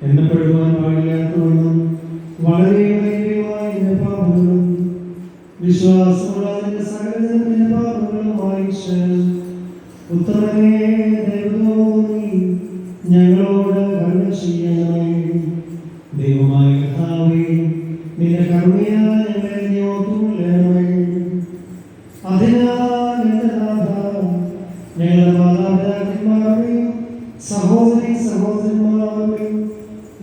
എണ്ണപ്പെടുവാൻ പാടില്ലാത്തവണ്ണം വളരെ വലിയവായ പാപങ്ങളും വിശ്വാസമുള്ള അതിന്റെ സകലജനത്തിന്റെ പാപങ്ങളും വായിച്ച് ഉത്തമനെ ദൈവത്തോന്നി ഞങ്ങളോട് കരുണ ചെയ്യണമേ. ദൈവമായ കർത്താവേ, നിന്റെ കരുണയാൽ ഞങ്ങളെ നീ ഓർത്തുകൊള്ളണമേ. അതിനാൽ എന്റെ നാഥാ, ഞങ്ങളുടെ മാതാപിതാക്കന്മാരുടെയും സഹോദരി സഹോദരന്മാരുടെയും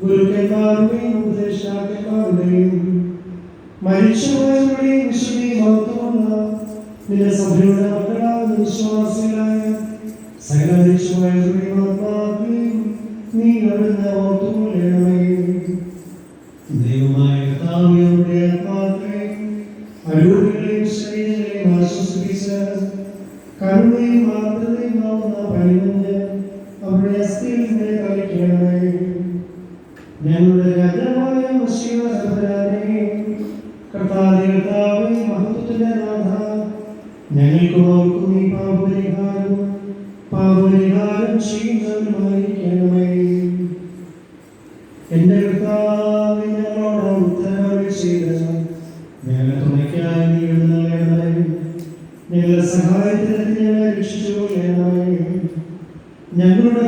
ഗുരുക്കന്മാരുടെയും ഉപദേഷ്ടാക്കന്മാരുടെയും മരിച്ചുപോയവരുടെയും വിശുദ്ധി മഹത്വമുള്ള നിന്റെ സഭയുടെ മക്കളാകുന്ന വിശ്വാസികളായ സകല മരിച്ചുപോയവരുടെയും ആത്മാക്കളെയും നീ അവിടുന്ന് ഓർത്തുകൊള്ളണമേ. ദൈവമായ കർത്താവേ, അവരുടെ ആത്മാക്കളെയും അരൂപികളെയും ശരീരങ്ങളെയും ആശ്വസിപ്പിച്ച് കരുണയും ആർദ്രതയും ആവുന്ന പണിഞ്ഞ് അവരുടെ അസ്ഥികളിൽ കളിക്കണമേ. ഞങ്ങളുടെ രാജാവായ മശീഹ-തമ്പുരാനേ, കർത്താവേ, മഹത്വത്തിന്റെ നാഥ, ഞങ്ങൾക്കും അവർക്കും നീ പാപപരിഹാരം ചെയ്യുന്നവരുമായിരിക്കണമേ. എന്റെ കർത്താവേ, ഞങ്ങളോട് ഉത്തരവ് ചെയ്ത് ഞങ്ങളെ തുണയ്ക്കായി നീ എഴുന്നള്ളണമേ. ഞങ്ങളുടെ സഹായത്തിനെത്തി ഞങ്ങളെ രക്ഷിച്ചുകൊള്ളണമേ. ഞങ്ങളുടെ